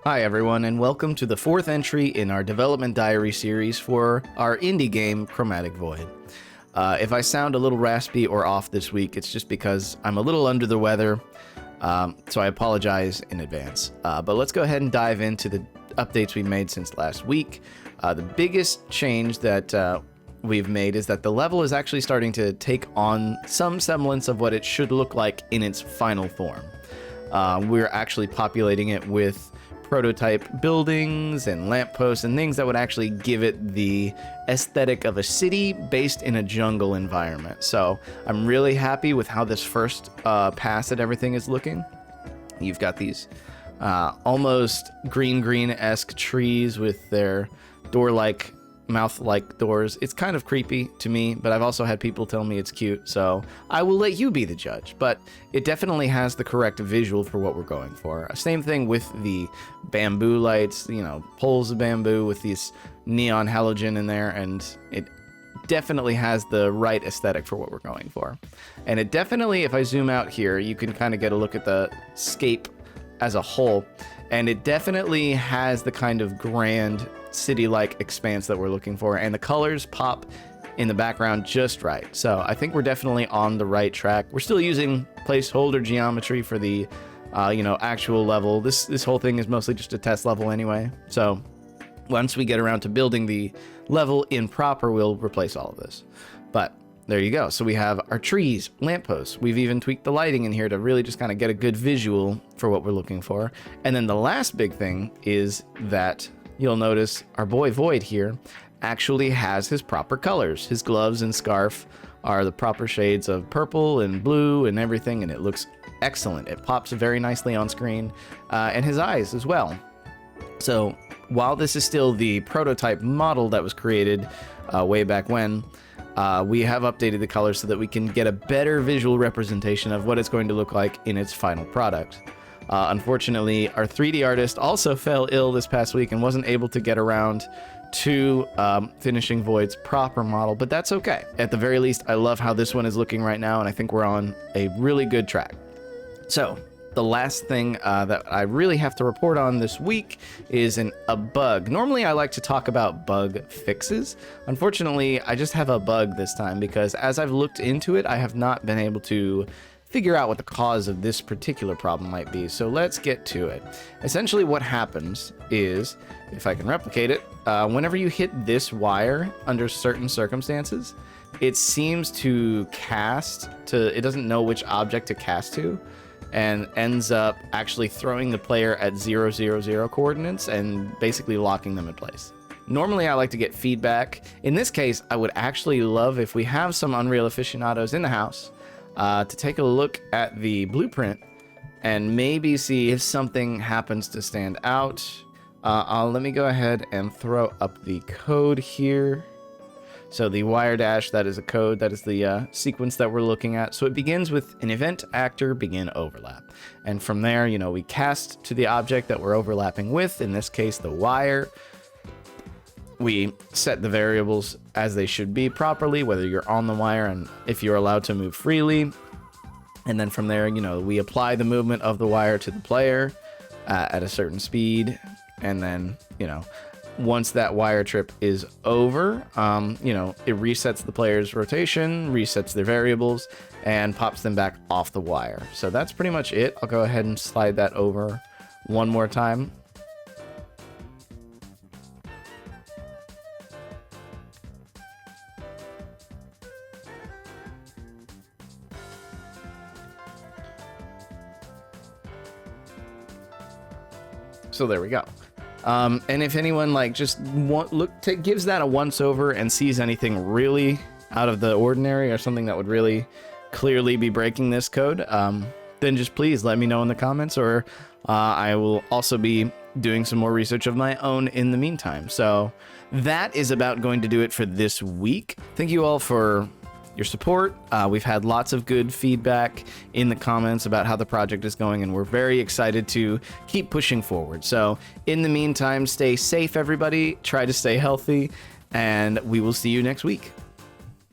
Hi everyone, and welcome to the fourth entry in our development diary series for our indie game, Chromatic Void. If I sound a little raspy or off this week, it's just because I'm a little under the weather, so I apologize in advance. But let's go ahead and dive into the updates we made since last week. The biggest change that we've made is that the level is actually starting to take on some semblance of what it should look like in its final form. We're actually populating it with prototype buildings and lampposts and things that would actually give it the aesthetic of a city based in a jungle environment. So I'm really happy with how this first pass at everything is looking. You've got these almost green-esque trees with their door-like, mouth-like doors. It's kind of creepy to me, but I've also had people tell me it's cute, so I will let you be the judge. But it definitely has the correct visual for what we're going for. Same thing with the bamboo lights, poles of bamboo with these neon halogen in there, and it definitely has the right aesthetic for what we're going for. And it definitely, if I zoom out here, you can kind of get a look at the scape as a whole, and it definitely has the kind of grand city-like expanse that we're looking for, and the colors pop in the background just right. So I think we're definitely on the right track. We're still using placeholder geometry for the actual level. This whole thing is mostly just a test level anyway. So once we get around to building the level in proper, we'll replace all of this. But there you go. So we have our trees, lampposts. We've even tweaked the lighting in here to really just kind of get a good visual for what we're looking for. And then the last big thing is that you'll notice our boy Void here actually has his proper colors. His gloves and scarf are the proper shades of purple and blue and everything, and it looks excellent. It pops very nicely on screen, and his eyes as well. So while this is still the prototype model that was created way back when, we have updated the colors so that we can get a better visual representation of what it's going to look like in its final product. Unfortunately, our 3D artist also fell ill this past week and wasn't able to get around to finishing Void's proper model, but that's okay. At the very least, I love how this one is looking right now, and I think we're on a really good track. So the last thing that I really have to report on this week is a bug. Normally, I like to talk about bug fixes. Unfortunately, I just have a bug this time because as I've looked into it, I have not been able to figure out what the cause of this particular problem might be. So let's get to it. Essentially what happens is, if I can replicate it, whenever you hit this wire under certain circumstances, it seems to it doesn't know which object to cast to, and ends up actually throwing the player at 0, 0, 0 coordinates and basically locking them in place. Normally, I like to get feedback. In this case, I would actually love if we have some Unreal aficionados in the house to take a look at the blueprint and maybe see if something happens to stand out. Let me go ahead and throw up the code here. So the wire dash, that is a code, that is the sequence that we're looking at. So it begins with an event actor begin overlap. And from there, we cast to the object that we're overlapping with, in this case, the wire. We set the variables as they should be properly, whether you're on the wire and if you're allowed to move freely. And then from there, we apply the movement of the wire to the player at a certain speed. And then, once that wire trip is over, it resets the player's rotation, resets their variables, and pops them back off the wire. So that's pretty much it. I'll go ahead and slide that over one more time. So there we go. And if anyone gives that a once over and sees anything really out of the ordinary or something that would really clearly be breaking this code, then just please let me know in the comments, or I will also be doing some more research of my own in the meantime. So that is about going to do it for this week. Thank you all for your support. We've had lots of good feedback in the comments about how the project is going, and we're very excited to keep pushing forward. So in the meantime, stay safe, everybody. Try to stay healthy, and we will see you next week.